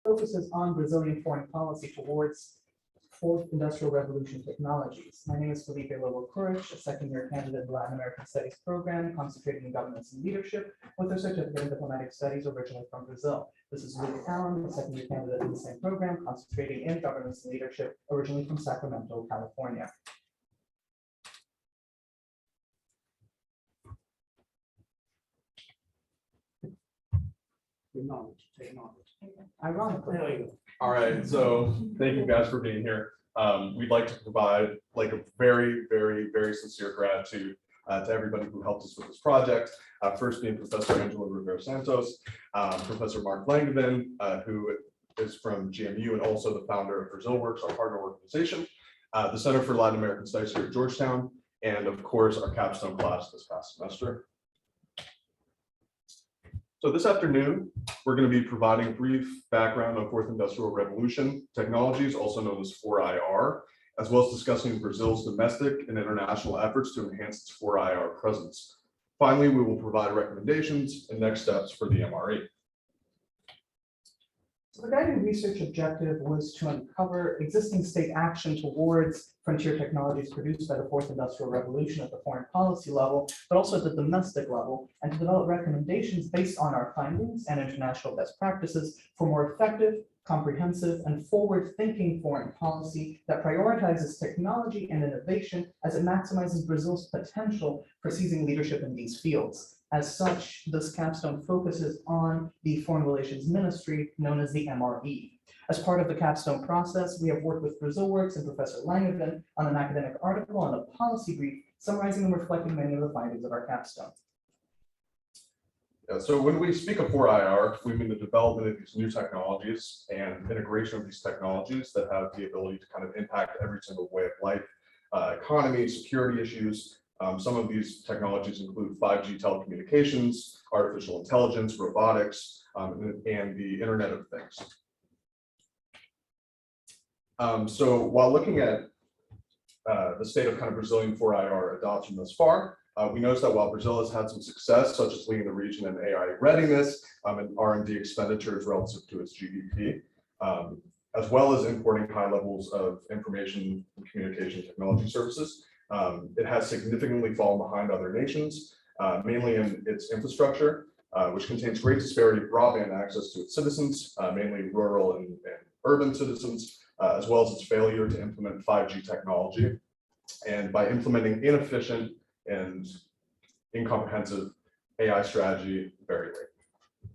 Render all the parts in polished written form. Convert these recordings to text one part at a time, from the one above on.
focuses on Brazilian foreign policy towards fourth industrial revolution technologies. My name is Felipe Lobo-Courage, a second-year candidate in the Latin American Studies program, concentrating in governance and leadership, with a certificate in diplomatic studies originally from Brazil. This is Luke Allen, a second-year candidate in the same program, concentrating in governance and leadership, originally from Sacramento, California. Ironically. All right, so thank you guys for being here. We'd like to provide like a very, very, very sincere gratitude to everybody who helped us with this project. First being Professor Angela Rivera Santos, Professor Mark Langevin, who is from GMU and also the founder of BrazilWorks, our partner organization, the Center for Latin American Studies here at Georgetown, and of course our capstone class this past semester. So this afternoon, we're going to be providing a brief background on Fourth Industrial Revolution technologies, also known as 4IR, as well as discussing Brazil's domestic and international efforts to enhance its 4IR presence. Finally, we will provide recommendations and next steps for the MRE. So the guiding research objective was to uncover existing state action towards frontier technologies produced by the Fourth Industrial Revolution at the foreign policy level, but also at the domestic level, and to develop recommendations based on our findings and international best practices for more effective, comprehensive, and forward-thinking foreign policy that prioritizes technology and innovation as it maximizes Brazil's potential for seizing leadership in these fields. As such, this capstone focuses on the Foreign Relations Ministry, known as the MRE. As part of the capstone process, we have worked with BrazilWorks and Professor Langevin on an academic article and a policy brief summarizing and reflecting many of the findings of our capstone. Yeah, so when we speak of 4IR, we mean the development of these new technologies and integration of these technologies that have the ability to kind of impact every single way of life, economy, security issues. Some of these technologies include 5G telecommunications, artificial intelligence, robotics, and the Internet of Things. So while looking at the state of kind of Brazilian 4IR adoption thus far, we noticed that while Brazil has had some success, such as leading the region in AI readiness and R&D expenditures relative to its GDP, as well as importing high levels of information and communication technology services, it has significantly fallen behind other nations, mainly in its infrastructure, which contains great disparity of broadband access to its citizens, mainly rural and urban citizens, as well as its failure to implement 5G technology, and by implementing inefficient and incomprehensive AI strategy very late.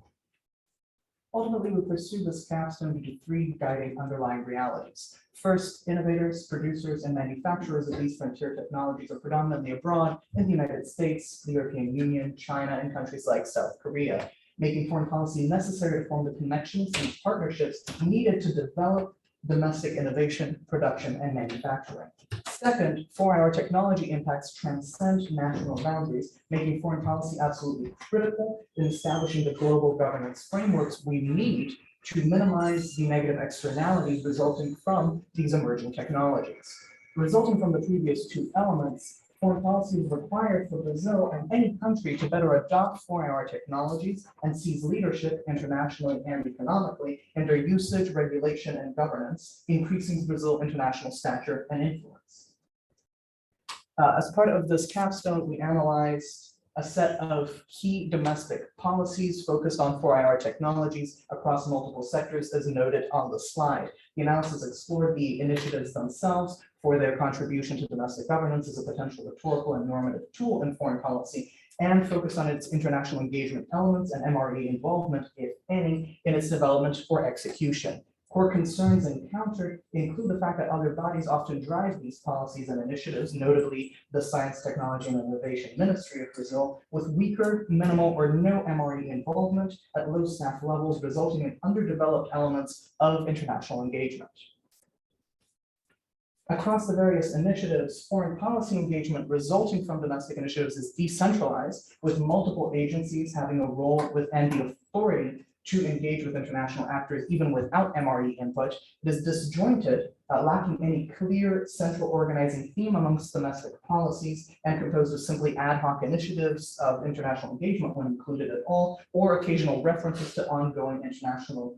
Ultimately, we pursue this capstone due to three guiding underlying realities. First, innovators, producers, and manufacturers of these frontier technologies are predominantly abroad in the United States, the European Union, China, and countries like South Korea, making foreign policy necessary to form the connections and partnerships needed to develop domestic innovation, production, and manufacturing. Second, 4IR technology impacts transcend national boundaries, making foreign policy absolutely critical in establishing the global governance frameworks we need to minimize the negative externalities resulting from these emerging technologies. Resulting from the previous two elements, foreign policy is required for Brazil and any country to better adopt 4IR technologies and seize leadership internationally and economically in their usage, regulation, and governance, increasing Brazil's international stature and influence. As part of this capstone, we analyzed a set of key domestic policies focused on 4IR technologies across multiple sectors, as noted on the slide. The analysis explored the initiatives themselves for their contribution to domestic governance as a potential rhetorical and normative tool in foreign policy, and focused on its international engagement elements and MRE involvement, if any, in its development or execution. Core concerns encountered include the fact that other bodies often drive these policies and initiatives, notably the Science, Technology, and Innovation Ministry of Brazil, with weaker, minimal, or no MRE involvement at low staff levels, resulting in underdeveloped elements of international engagement. Across the various initiatives, foreign policy engagement resulting from domestic initiatives is decentralized, with multiple agencies having a role with and the authority to engage with international actors even without MRE input. It is disjointed, lacking any clear central organizing theme amongst domestic policies, and composed of simply ad hoc initiatives of international engagement when included at all, or occasional references to ongoing international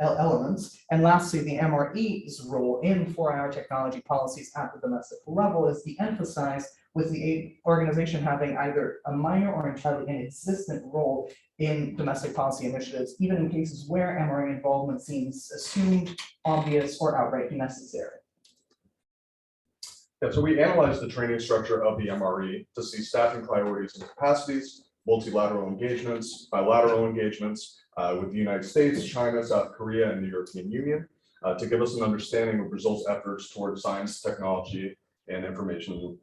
elements. And lastly, the MRE's role in for-hour technology policies at the domestic level is de-emphasized, with the organization having either a minor or entirely inexistent role in domestic policy initiatives, even in cases where MRE involvement seems assumed, obvious, or outright necessary. Yeah, so we analyzed the training structure of the MRE to see staffing priorities and capacities, multilateral engagements, bilateral engagements with the United States, China, South Korea, and the European Union to give us an understanding of Brazil's efforts towards science, technology, and information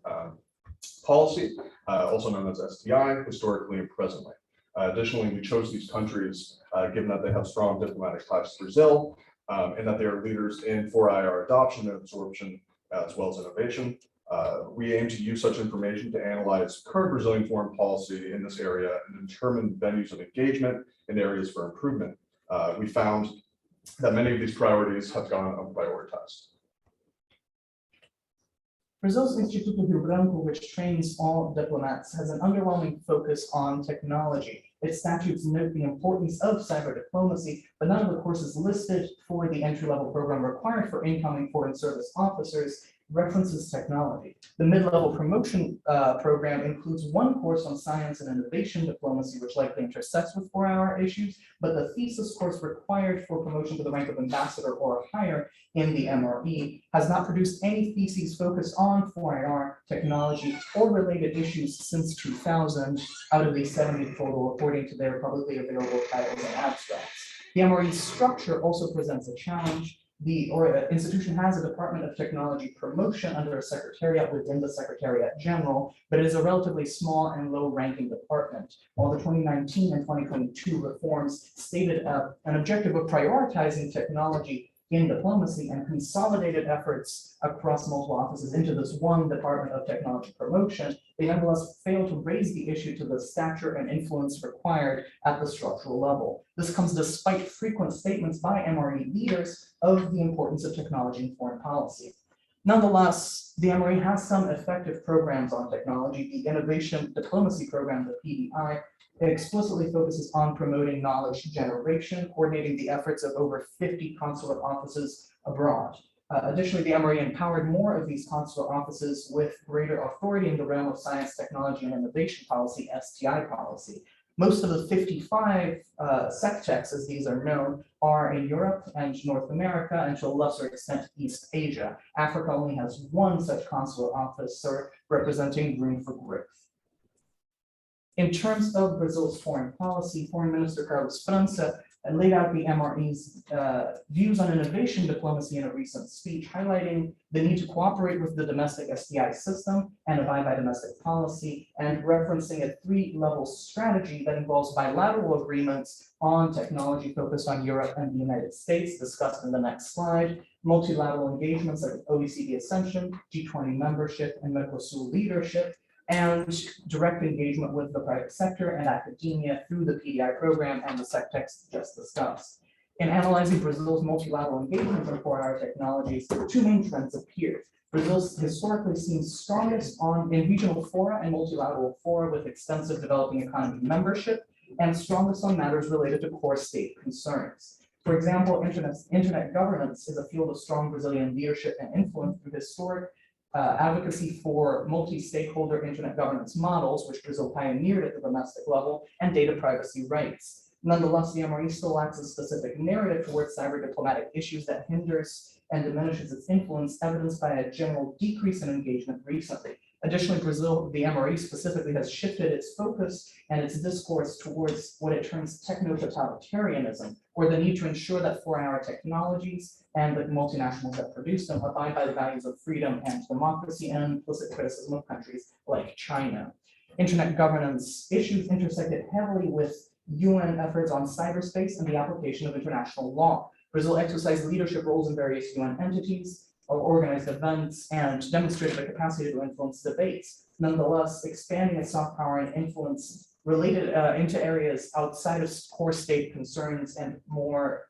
policy, also known as STI, historically and presently. Additionally, we chose these countries given that they have strong diplomatic ties to Brazil and that they are leaders in 4IR adoption and absorption as well as innovation. We aim to use such information to analyze current Brazilian foreign policy in this area and determine venues of engagement and areas for improvement. We found that many of these priorities have gone unprioritized. Brazil's Instituto Rio Branco, which trains all diplomats, has an underwhelming focus on technology. Its statutes note the importance of cyber diplomacy, but none of the courses listed for the entry-level program required for incoming foreign service officers references technology. The mid-level promotion program includes one course on science and innovation diplomacy, which likely intersects with 4-hour issues, but the thesis course required for promotion to the rank of ambassador or higher in the MRE has not produced any theses focused on 4IR technology or related issues since 2000 out of the 70 total, according to their publicly available titles and abstracts. The MRE structure also presents a challenge. The institution has a Department of Technology Promotion under a secretariat within the Secretariat General, but it is a relatively small and low-ranking department. While the 2019 and 2022 reforms stated an objective of prioritizing technology in diplomacy and consolidated efforts across multiple offices into this one Department of Technology Promotion, they nonetheless failed to raise the issue to the stature and influence required at the structural level. This comes despite frequent statements by MRE leaders of the importance of technology in foreign policy. Nonetheless, the MRE has some effective programs on technology. The Innovation Diplomacy Program, the PDI, explicitly focuses on promoting knowledge generation, coordinating the efforts of over 50 consulate offices abroad. Additionally, the MRE empowered more of these consular offices with greater authority in the realm of science, technology, and innovation policy, STI policy. Most of the 55 sectechs, as these are known, are in Europe and North America, and to a lesser extent, East Asia. Africa only has one such consular officer, representing room for growth. In terms of Brazil's foreign policy, Foreign Minister Carlos França laid out the MRE's views on innovation diplomacy in a recent speech, highlighting the need to cooperate with the domestic STI system and abide by domestic policy, and referencing a three-level strategy that involves bilateral agreements on technology focused on Europe and the United States, discussed in the next slide, multilateral engagements like OECD accession, G20 membership, and Mercosur leadership, and direct engagement with the private sector and academia through the PDI program and the sectechs just discussed. In analyzing Brazil's multilateral engagement in 4IR technologies, two main trends appeared. Brazil's historically seems strongest in regional fora and multilateral fora with extensive developing economy membership, and strongest on matters related to core state concerns. For example, internet governance is a field of strong Brazilian leadership and influence through historic advocacy for multi-stakeholder internet governance models, which Brazil pioneered at the domestic level, and data privacy rights. Nonetheless, the MRE still lacks a specific narrative towards cyber diplomatic issues that hinders and diminishes its influence, evidenced by a general decrease in engagement recently. Additionally, the MRE specifically has shifted its focus and its discourse towards what it terms techno-totalitarianism, or the need to ensure that 4IR technologies and the multinationals that produce them abide by the values of freedom and democracy, and implicit criticism of countries like China. Internet governance issues intersected heavily with UN efforts on cyberspace and the application of international law. Brazil exercised leadership roles in various UN entities, or organized events, and demonstrated the capacity to influence debates. Nonetheless, expanding its soft power and influence related into areas outside of core state concerns and more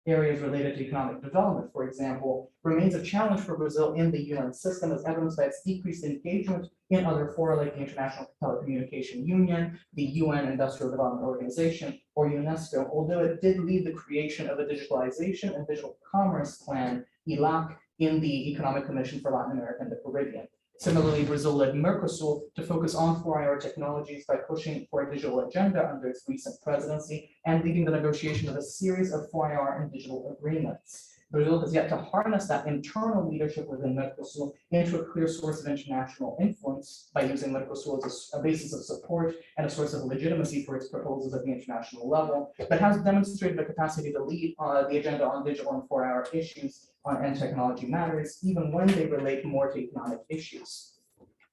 areas related to economic development, for example, remains a challenge for Brazil in the UN system, as evidenced by its decreased engagement in other fora like the International Telecommunication Union, the UN Industrial Development Organization, or UNESCO, although it did lead the creation of a digitalization and digital commerce plan, ELAC, in the Economic Commission for Latin America and the Caribbean. Similarly, Brazil led Mercosur to focus on 4IR technologies by pushing for a digital agenda under its recent presidency and leading the negotiation of a series of 4IR and digital agreements. Brazil has yet to harness that internal leadership within Mercosur into a clear source of international influence by using Mercosur as a basis of support and a source of legitimacy for its proposals at the international level, but has demonstrated a capacity to lead the agenda on digital and 4IR issues and technology matters, even when they relate more to economic issues.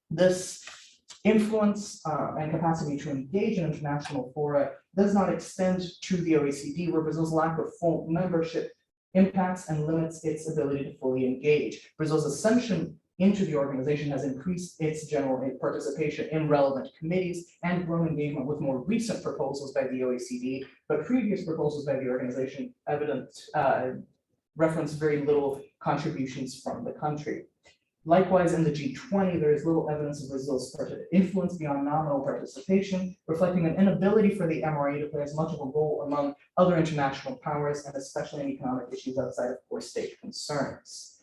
This influence and capacity to engage in international fora does not extend to the OECD, where Brazil's lack of full membership impacts and limits its ability to fully engage. Brazil's ascension into the organization has increased its general participation in relevant committees and grown engagement with more recent proposals by the OECD, but previous proposals by the organization reference very little contributions from the country. Likewise, in the G20, there is little evidence of Brazil's influence beyond nominal participation, reflecting an inability for the MRE to play as much of a role among other international powers, and especially in economic issues outside of core state concerns.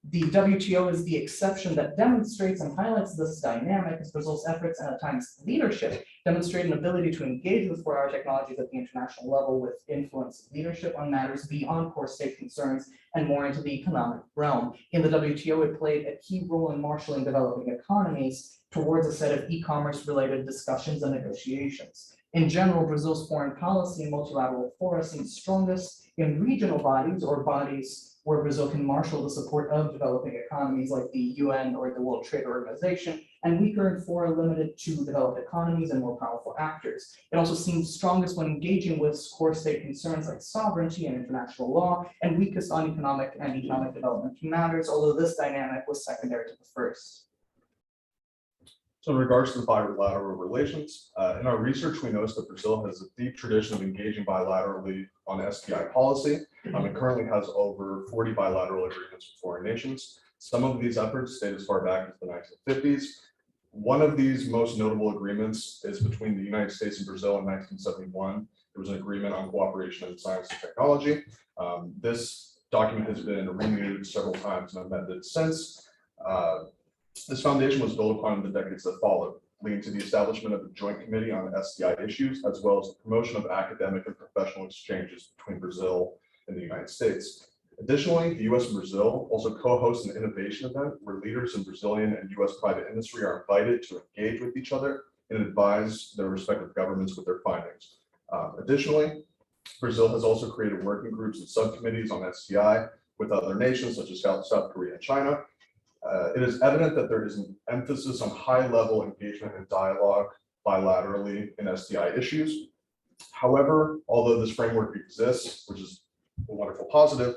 The WTO is the exception that demonstrates and highlights this dynamic, as Brazil's efforts and at times leadership demonstrate an ability to engage with 4IR technologies at the international level with influence leadership on matters beyond core state concerns and more into the economic realm. In the WTO, it played a key role in marshaling developing economies towards a set of e-commerce related discussions and negotiations. In general, Brazil's foreign policy and multilateral fora seems strongest in regional bodies or bodies where Brazil can marshal the support of developing economies like the UN or the World Trade Organization, and weaker in fora limited to developed economies and more powerful actors. It also seems strongest when engaging with core state concerns like sovereignty and international law, and weakest on economic development matters, although this dynamic was secondary to the first. So in regards to the bilateral relations, in our research, we noticed that Brazil has a deep tradition of engaging bilaterally on STI policy. It currently has over 40 bilateral agreements with foreign nations. Some of these efforts date as far back as the 1950s. One of these most notable agreements is between the United States and Brazil in 1971. There was an agreement on cooperation in science and technology. This document has been renewed several times and amended since. This foundation was built upon in the decades that followed, leading to the establishment of a joint committee on STI issues, as well as the promotion of academic and professional exchanges between Brazil and the United States. Additionally, the US and Brazil also co-host an innovation event where leaders in Brazilian and US private industry are invited to engage with each other and advise their respective governments with their findings. Additionally, Brazil has also created working groups and subcommittees on STI with other nations such as South Korea and China. It is evident that there is an emphasis on high-level engagement and dialogue bilaterally in STI issues. However, although this framework exists, which is a wonderful positive,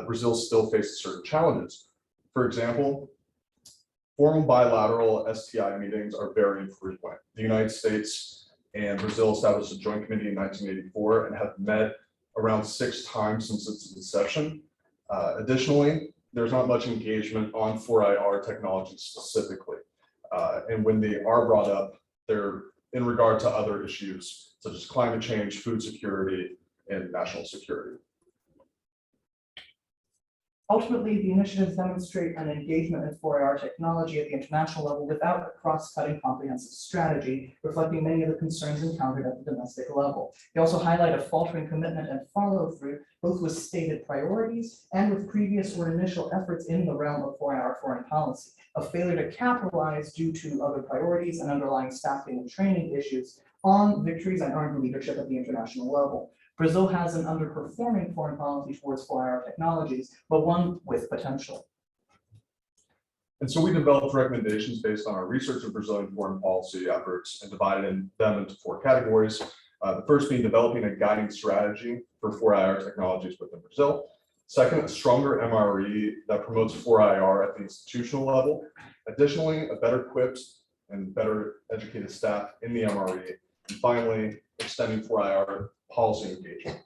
Brazil still faces certain challenges. For example, formal bilateral STI meetings are very infrequent. The United States and Brazil established a joint committee in 1984 and have met around 6 times since its inception. Additionally, there's not much engagement on 4IR technology specifically. And when they are brought up, they're in regard to other issues such as climate change, food security, and national security. Ultimately, the initiatives demonstrate an engagement in 4IR technology at the international level without a cross-cutting comprehensive strategy, reflecting many of the concerns encountered at the domestic level. They also highlight a faltering commitment and follow-through, both with stated priorities and with previous or initial efforts in the realm of 4IR foreign policy, a failure to capitalize due to other priorities and underlying staffing and training issues on victories and earned leadership at the international level. Brazil has an underperforming foreign policy towards 4IR technologies, but one with potential. And so we developed recommendations based on our research of Brazilian foreign policy efforts and divided them into 4 categories. The first being developing a guiding strategy for 4IR technologies within Brazil. Second, a stronger MRE that promotes 4IR at the institutional level. Additionally, a better equipped and better educated staff in the MRE. And finally, extending 4IR policy engagement.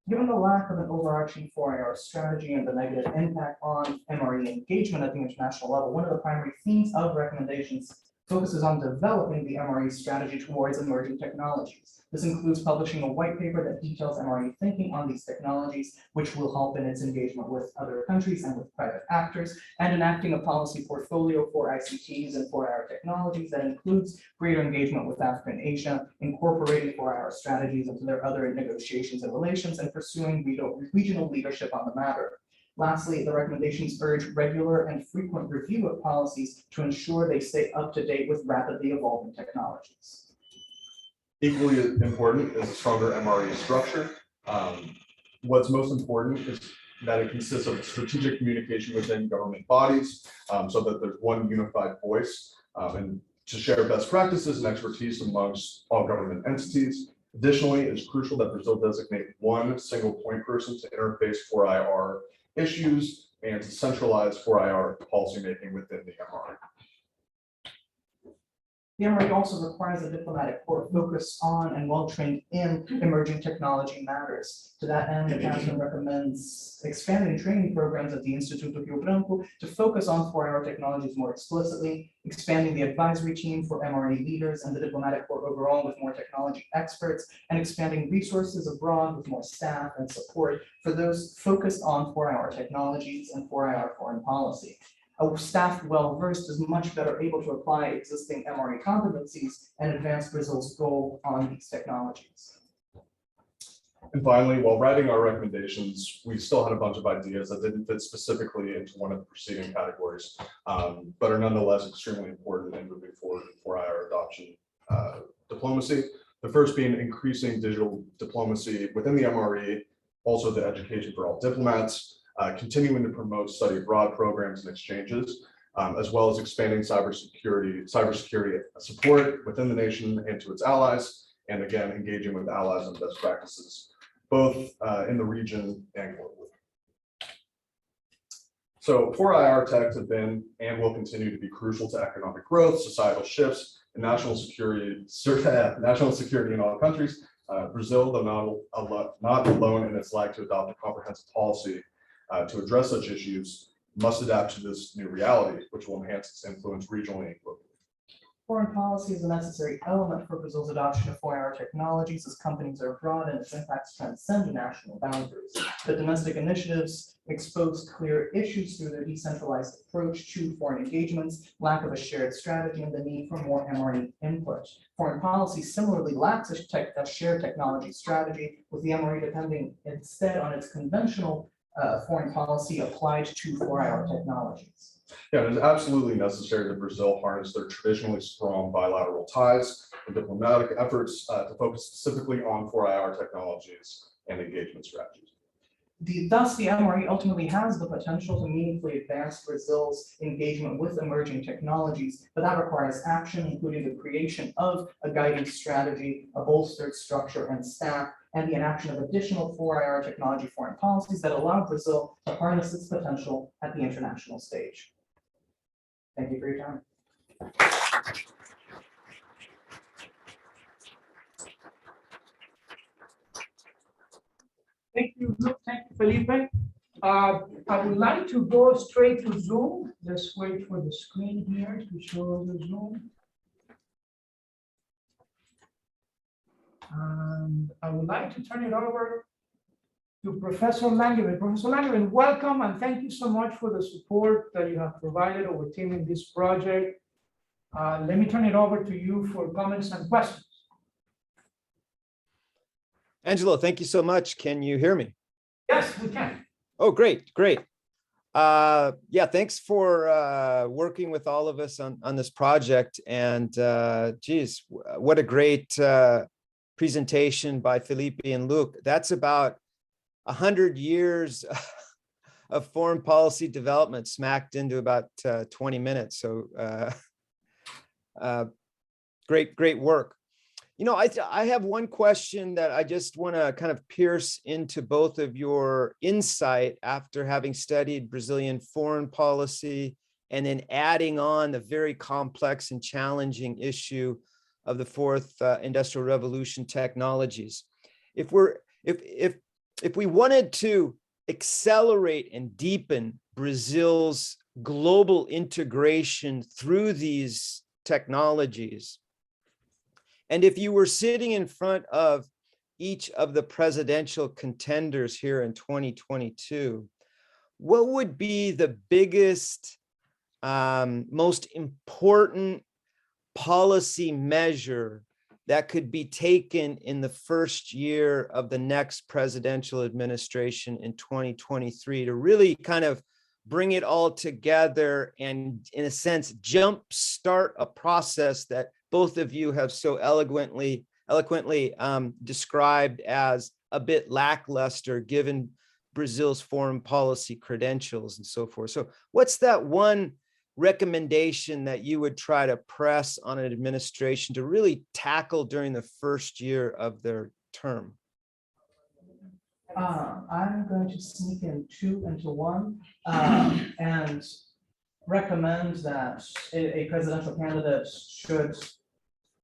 Given the lack of an overarching 4IR strategy and the negative impact on MRE engagement at the international level, one of the primary themes of recommendations focuses on developing the MRE strategy towards emerging technologies. This includes publishing a white paper that details MRE thinking on these technologies, which will help in its engagement with other countries and with private actors, and enacting a policy portfolio for ICTs and 4IR technologies that includes greater engagement with Africa and Asia, incorporating 4IR strategies into their other negotiations and relations, and pursuing regional leadership on the matter. Lastly, the recommendations urge regular and frequent review of policies to ensure they stay up to date with rapidly evolving technologies. Equally important is a stronger MRE structure. What's most important is that it consists of strategic communication within government bodies, so that there's one unified voice and to share best practices and expertise amongst all government entities. Additionally, it's crucial that Brazil designate one single point person to interface 4IR issues and to centralize 4IR policymaking within the MRE. The MRE also requires a diplomatic corps focused on and well-trained in emerging technology matters. To that end, the Council recommends expanding training programs at the Instituto Rio Branco to focus on 4IR technologies more explicitly, expanding the advisory team for MRE leaders and the diplomatic corps overall with more technology experts, and expanding resources abroad with more staff and support for those focused on 4IR technologies and 4IR foreign policy. A staff well-versed is much better able to apply existing MRE competencies and advance Brazil's goal on these technologies. And finally, while writing our recommendations, we still had a bunch of ideas that didn't fit specifically into one of the preceding categories, but are nonetheless extremely important in moving forward for our adoption diplomacy. The first being increasing digital diplomacy within the MRE, also the education for all diplomats, continuing to promote study abroad programs and exchanges, as well as expanding cybersecurity support within the nation and to its allies, and again, engaging with allies on best practices, both in the region and globally. So 4IR techs have been and will continue to be crucial to economic growth, societal shifts, and national security in all countries. Brazil, though not alone in its like to adopt a comprehensive policy to address such issues, must adapt to this new reality, which will enhance its influence regionally and globally. Foreign policy is a necessary element for Brazil's adoption of 4IR technologies as companies are abroad and its impacts transcend national boundaries. The domestic initiatives expose clear issues through their decentralized approach to foreign engagements, lack of a shared strategy, and the need for more MRE input. Foreign policy similarly lacks a shared technology strategy, with the MRE depending instead on its conventional foreign policy applied to 4IR technologies. Yeah, it is absolutely necessary that Brazil harness their traditionally strong bilateral ties and diplomatic efforts to focus specifically on 4IR technologies and engagement strategies. Thus, the MRE ultimately has the potential to meaningfully advance Brazil's engagement with emerging technologies, but that requires action, including the creation of a guiding strategy, a bolstered structure and staff, and the enaction of additional 4IR technology foreign policies that allow Brazil to harness its potential at the international stage. Thank you for your time. Thank you, Luke. Thank you, Felipe. I would like to go straight to Zoom. Let's wait for the screen here to show the Zoom. And I would like to turn it over to Professor Langevin. Professor Langevin, welcome and thank you so much for the support that you have provided our team in this project. Let me turn it over to you for comments and questions. Angelo, thank you so much. Can you hear me? Yes, we can. Oh, great. Yeah, thanks for working with all of us on this project. And geez, what a great presentation by Felipe and Luke. That's about 100 years of foreign policy development smacked into about 20 minutes. So great work. You know, I have one question that I just want to kind of pierce into both of your insight after having studied Brazilian foreign policy and then adding on the very complex and challenging issue of the fourth industrial revolution technologies. If we wanted to accelerate and deepen Brazil's global integration through these technologies. And if you were sitting in front of each of the presidential contenders here in 2022, what would be the biggest, most important policy measure that could be taken in the first year of the next presidential administration in 2023 to really kind of bring it all together and, in a sense, jumpstart a process that both of you have so eloquently described as a bit lackluster given Brazil's foreign policy credentials and so forth. So what's that one recommendation that you would try to press on an administration to really tackle during the first year of their term? I'm going to sneak in two into one and recommend that a presidential candidate should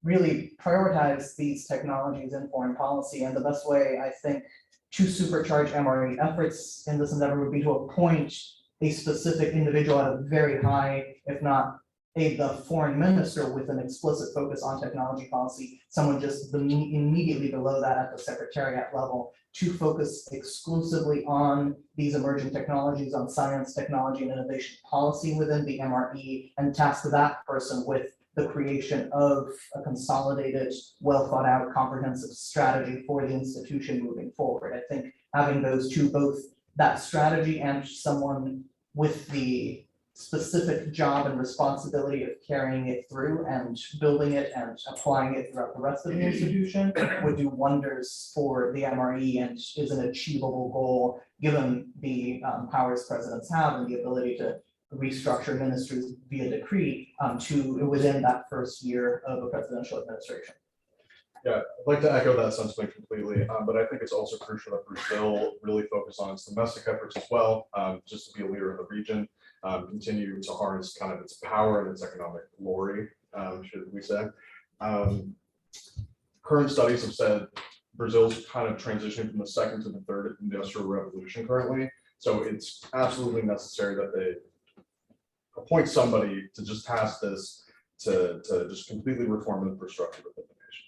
really prioritize these technologies in foreign policy. And the best way, I think, to supercharge MRE efforts in this endeavor would be to appoint a specific individual at a very high, if not the foreign minister with an explicit focus on technology policy, someone just immediately below that at the secretariat level to focus exclusively on these emerging technologies, on science, technology, and innovation policy within the MRE, and task that person with the creation of a consolidated, well thought out, comprehensive strategy for the institution moving forward. I think having those two, both that strategy and someone with the specific job and responsibility of carrying it through and building it and applying it throughout the rest of the institution would do wonders for the MRE and is an achievable goal given the powers presidents have and the ability to restructure ministries via decree to within that first year of a presidential administration. Yeah, I'd like to echo that sentiment completely, but I think it's also crucial that Brazil really focus on its domestic efforts as well, just to be a leader in the region, continue to harness kind of its power and its economic glory, should we say. Current studies have said Brazil's kind of transitioning from the second to the third industrial revolution currently, so it's absolutely necessary that they appoint somebody to just task this to just completely reform the infrastructure within the nation.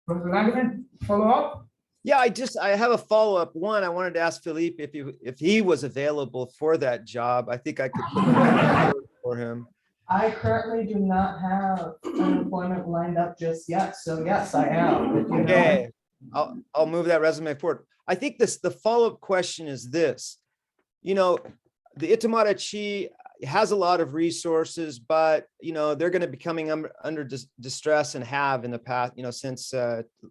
Professor Langevin, follow up? Yeah, I have a follow-up. One, I wanted to ask Philippe if he was available for that job. I think I could put it for him. I currently do not have unemployment lined up just yet, so yes, I am. If you know. Okay, I'll move that resume forward. I think the follow-up question is this. You know, the Itamaraty has a lot of resources, but they're going to be coming under distress and have in the past, since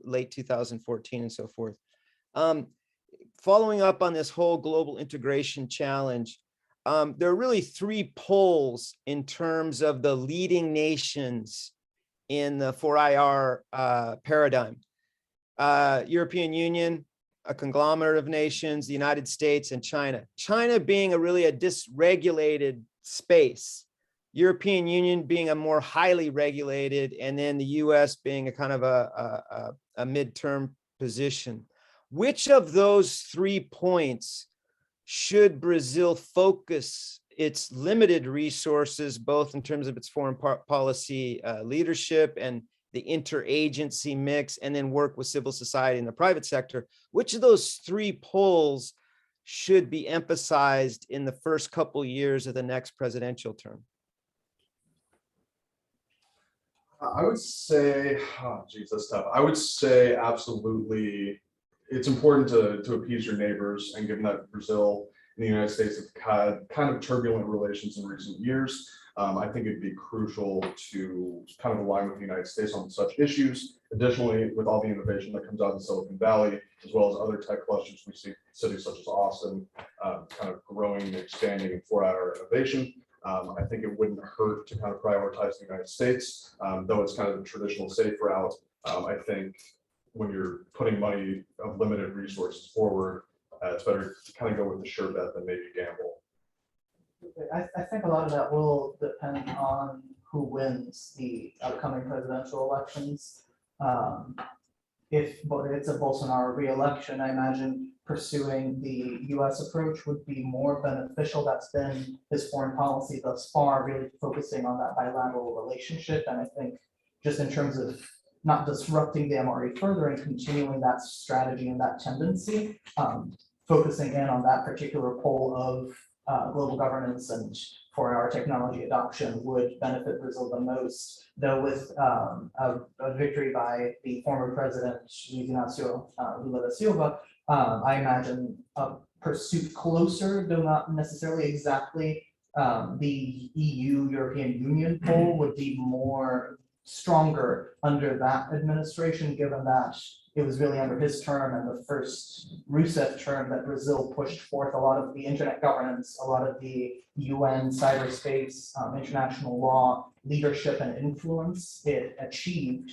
late 2014 and so forth. Following up on this whole global integration challenge, there are really three poles in terms of the leading nations in the 4IR paradigm. European Union, a conglomerate of nations, the United States, and China. China being a dysregulated space, European Union being a more highly regulated, and then the US being a kind of a midterm position. Which of those 3 points should Brazil focus its limited resources, both in terms of its foreign policy leadership and the interagency mix, and then work with civil society and the private sector? Which of those 3 poles should be emphasized in the first couple years of the next presidential term? I would say, oh geez, that's tough. I would say absolutely, it's important to appease your neighbors, and given that Brazil and the United States have had kind of turbulent relations in recent years, I think it'd be crucial to kind of align with the United States on such issues. Additionally, with all the innovation that comes out of Silicon Valley, as well as other tech clusters, we see cities such as Austin kind of growing and expanding in 4IR innovation. I think it wouldn't hurt to kind of prioritize the United States, though it's kind of the traditional safe route. I think when you're putting money of limited resources forward, it's better to kind of go with the sure bet than maybe gamble. I think a lot of that will depend on who wins the upcoming presidential elections. If it's a Bolsonaro re-election, I imagine pursuing the US approach would be more beneficial. That's been his foreign policy thus far, really focusing on that bilateral relationship. And I think just in terms of not disrupting the MRE further and continuing that strategy and that tendency, focusing in on that particular pole of global governance and for our technology adoption would benefit Brazil the most. Though with a victory by the former president, Luiz Inácio Lula da Silva, I imagine a pursuit closer, though not necessarily exactly the EU, European Union pole would be more stronger under that administration, given that it was really under his term and the first Rousseff term that Brazil pushed forth a lot of the internet governance, a lot of the UN cyberspace, international law, leadership and influence it achieved.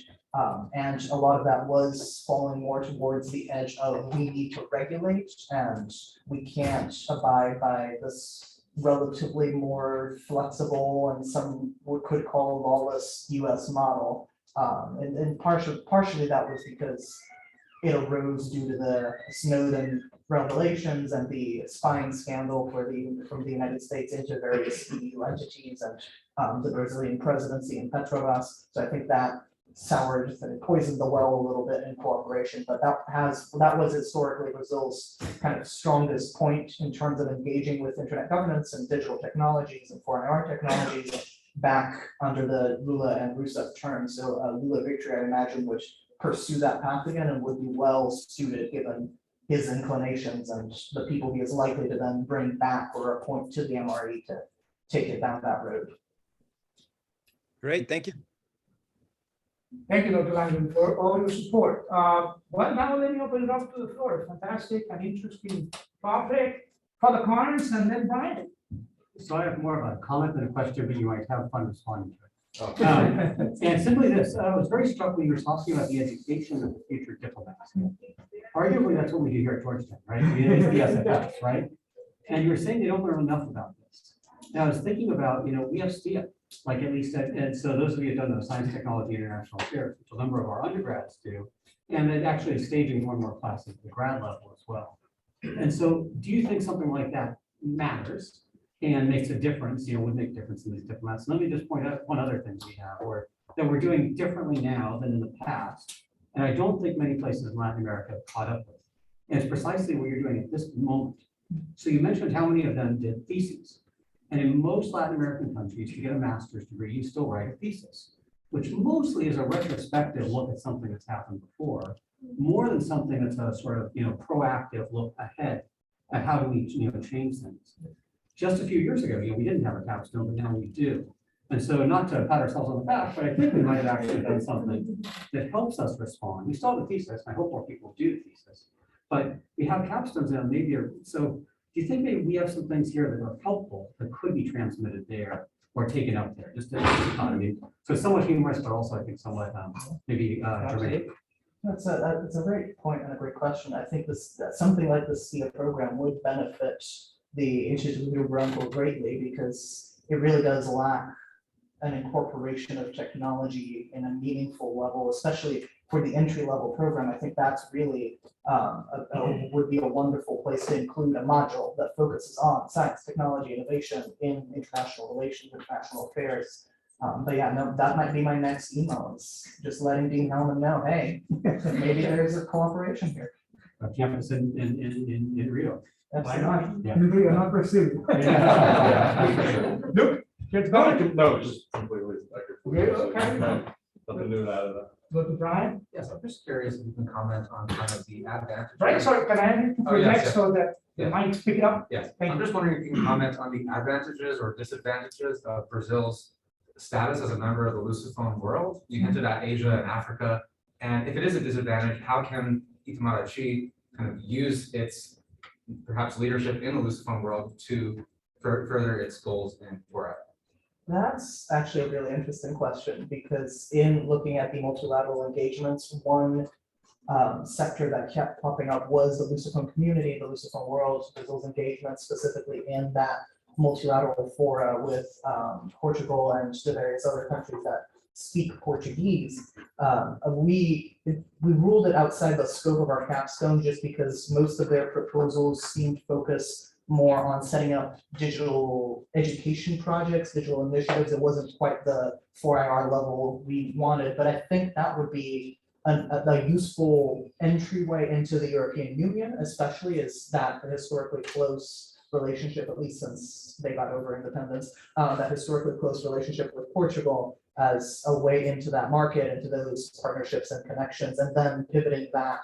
And a lot of that was falling more towards the edge of we need to regulate and we can't abide by this relatively more flexible and some could call lawless US model. And partially that was because it arose due to the Snowden revelations and the spying scandal from the United States into various EU entities and the Brazilian presidency and Petrobras. So I think that soured and poisoned the well a little bit in cooperation, but that was historically Brazil's kind of strongest point in terms of engaging with internet governance and digital technologies and foreign art technologies back under the Lula and Rousseff terms. So Lula victory, I imagine, would pursue that path again and would be well suited given his inclinations and the people he is likely to then bring back or appoint to the MRE to take it down that road. Great, thank you. Thank you, Dr. Langdon, for all your support. Well, now let me open it up to the floor. Fantastic and interesting topic. Father Carnes and then Brian. So I have more of a comment than a question, but you might have fun responding to it. Oh. And simply this, I was very struck when you were talking about the education of the future diplomats. Arguably, that's what we do here at Georgetown, right? We do the SFS, right? And you were saying they don't learn enough about this. Now I was thinking about, we have STIA, like at least, and so those of you who don't know Science, Technology, International Affairs, which a number of our undergrads do, and it actually is staging more and more classes at the grad level as well. And so do you think something like that matters and makes a difference, would make a difference in these diplomats? Let me just point out one other thing we have, or that we're doing differently now than in the past. And I don't think many places in Latin America have caught up with. And it's precisely what you're doing at this moment. So you mentioned how many of them did theses. And in most Latin American countries, to get a master's degree, you still write a thesis, which mostly is a retrospective look at something that's happened before, more than something that's a sort of proactive look ahead at how do we change things. Just a few years ago, we didn't have a capstone, but now we do. And so not to pat ourselves on the back, but I think we might have actually done something that helps us respond. We still have a thesis, and I hope more people do the thesis, but we have capstones now, maybe. So do you think maybe we have some things here that are helpful that could be transmitted there or taken up there? Just to, so somewhat humorous, but also I think somewhat maybe dramatic. That's a great point and a great question. I think something like the STIA program would benefit the Instituto Rio Branco greatly because it really does lack an incorporation of technology in a meaningful level, especially for the entry-level program. I think that's really would be a wonderful place to include a module that focuses on science, technology, innovation in international relations, international affairs. But yeah, no, that might be my next email. Is just letting Dean Hellman know, hey, maybe there's a cooperation here. A campus in Rio. Why not? Yeah. We are not pursuing. Look, get No, going. no, just completely. Okay. Nothing new out of that. Go to Brian. Yes, I'm just curious if you can comment on kind of the advantages. Brian, sorry, can I have you to Oh, yes, project yes. so that the Yeah. mics pick it up? Yes, Thank I'm you. just wondering if you can comment on the advantages or disadvantages of Brazil's status as a member of the Lusophone world. You hinted at Asia and Africa, and if it is a disadvantage, how can Itamaraty kind of use its perhaps leadership in the Lusophone world to further its goals in fora? That's actually a really interesting question because in looking at the multilateral engagements, one sector that kept popping up was the Lusophone community, the Lusophone world, Brazil's engagement specifically in that multilateral fora with Portugal and the various other countries that speak Portuguese. We ruled it outside the scope of our capstone just because most of their proposals seemed focused more on setting up digital education projects, digital initiatives. It wasn't quite the 4IR level we wanted, but I think that would be a useful entryway into the European Union, especially as that historically close relationship, at least since they got over independence, that historically close relationship with Portugal as a way into that market, into those partnerships and connections, and then pivoting that.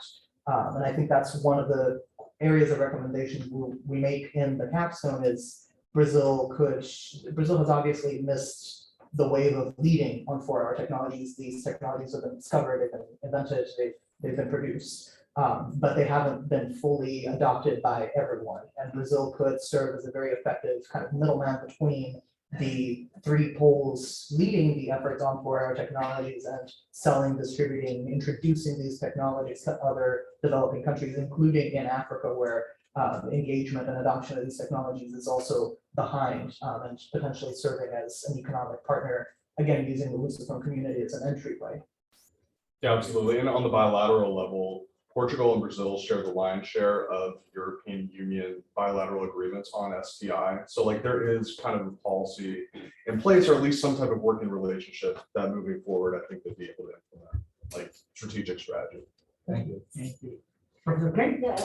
And I think that's one of the areas of recommendations we make in the capstone is Brazil has obviously missed the wave of leading on 4R technologies. These technologies have been discovered, they've been invented, they've been produced, but they haven't been fully adopted by everyone. And Brazil could serve as a very effective kind of middleman between the three poles leading the efforts on 4R technologies and selling, distributing, introducing these technologies to other developing countries, including in Africa, where engagement and adoption of these technologies is also behind, and potentially serving as an economic partner, again, using the Lusophone community as an entryway. Yeah, absolutely. And on the bilateral level, Portugal and Brazil share the lion's share of European Union bilateral agreements on STI. So like there is kind of a policy in place, or at least some type of working relationship that moving forward, I think they'd be able to implement, like strategic strategy. Thank you. Thank you. Okay. Yeah,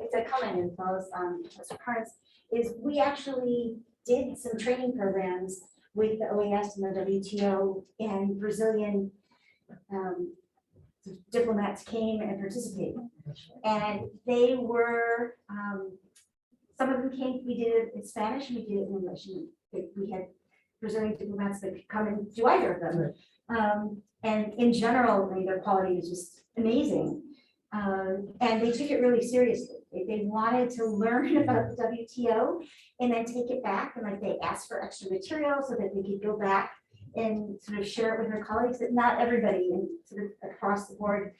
it's a comment and follows Mr. Carnes, is we actually did some training programs with the OAS and the WTO, and Brazilian diplomats came and participated. And they were, some of them came, we did it in Spanish, we did it in English, and we had Brazilian diplomats that could come and do either of them. And in general, I mean, their quality is just amazing. And they took it really seriously. They wanted to learn about the WTO and then take it back, and like they asked for extra material so that they could go back and sort of share it with their colleagues. That not everybody and sort of across the board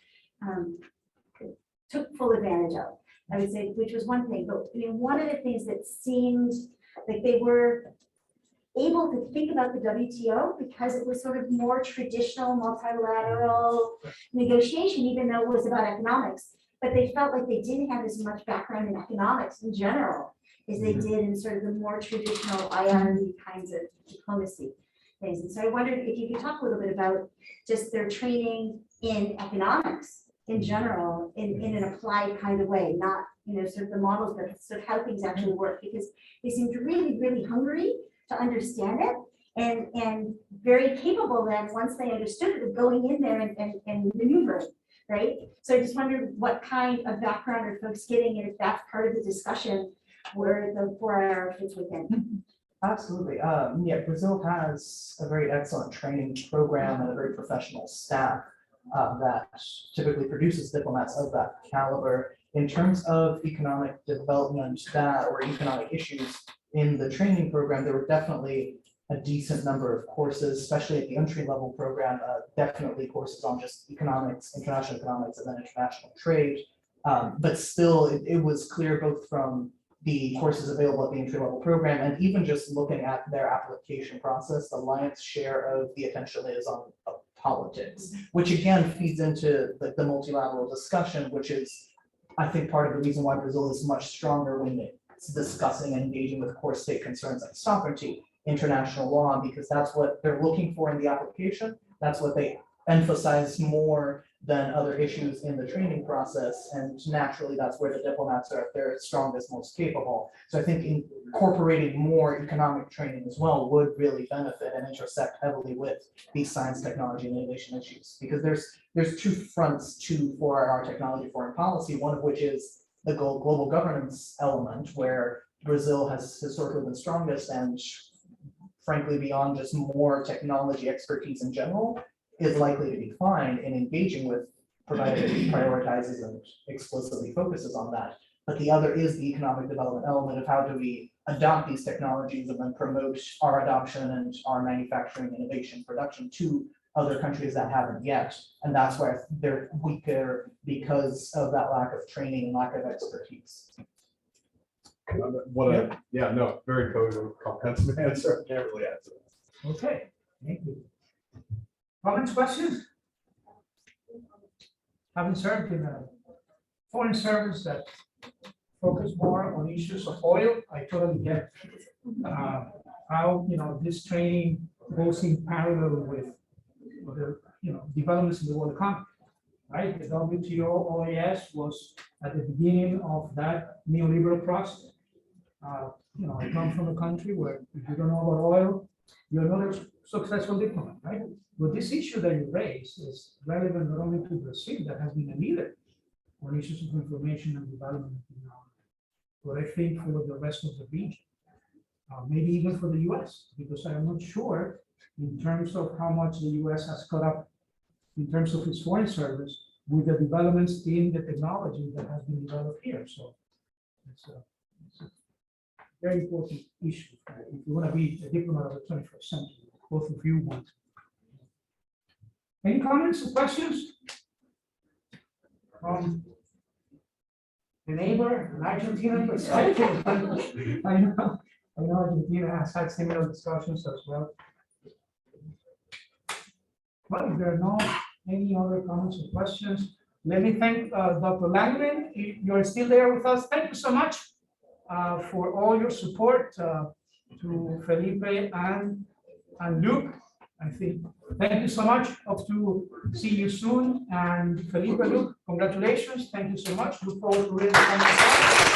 took full advantage of, I would say, which was one thing. But I mean, one of the things that seemed like they were able to think about the WTO because it was sort of more traditional multilateral negotiation, even though it was about economics. But they felt like they didn't have as much background in economics in general as they did in sort of the more traditional IRD kinds of diplomacy things. And so I wondered if you could talk a little bit about just their training in economics in general, in an applied kind of way, not, you know, sort of the models, but sort of how things actually work, because they seemed really, really hungry to understand it, and very capable then, once they understood it, of going in there and maneuvering, right? So I just wondered what kind of background are folks getting, and if that's part of the discussion where the 4IR fits within. Absolutely. Yeah, Brazil has a very excellent training program and a very professional staff that typically produces diplomats of that caliber. In terms of economic development or economic issues in the training program, there were definitely a decent number of courses, especially at the entry-level program, definitely courses on just economics, international economics, and then international trade. But still, it was clear both from the courses available at the entry-level program and even just looking at their application process, the lion's share of the attention is on politics, which again feeds into the multilateral discussion, which is, I think, part of the reason why Brazil is much stronger when it's discussing and engaging with core state concerns like sovereignty, international law, because that's what they're looking for in the application. That's what they emphasize more than other issues in the training process. And naturally, that's where the diplomats are at their strongest, most capable. So I think incorporating more economic training as well would really benefit and intersect heavily with these science, technology, and innovation issues. Because there's two fronts to 4IR technology foreign policy, one of which is the global governance element, where Brazil has historically been strongest, and frankly, beyond just more technology expertise in general, is likely to be fine in engaging with, provided it prioritizes and explicitly focuses on that. But the other is the economic development element of how do we adopt these technologies and then promote our adoption and our manufacturing, innovation, production to other countries that haven't yet. And that's why they're weaker, because of that lack of training and lack of expertise. Yeah, no, very cogent, comprehensive answer. I can't really add to that. Okay, thank you. Comments, questions? Having served in a foreign service that focus more on issues of oil, I totally get how, this training goes in parallel with the, developments in the world economy, right? The WTO OAS was at the beginning of that neoliberal process. I come from a country where if you don't know about oil, you're not a successful diplomat, right? But this issue that you raise is relevant not only to Brazil, that has been a leader on issues of information and development, but I think for the rest of the region, maybe even for the US, because I am not sure in terms of how much the US has caught up in terms of its foreign service with the developments in the technology that has been developed here. So it's a very important issue if you want to be a diplomat of the 21st century. Both of you want. Any comments or questions? From the neighbor, an Argentinian perspective. I know Argentina has had similar discussions as well. Well, if there are no any other comments or questions, let me thank Dr. Langman. You're still there with us. Thank you so much for all your support to Felipe and Luke. I think, thank you so much. Hope to see you soon. And Felipe, Luke, congratulations. Thank you so much. Look forward to reading.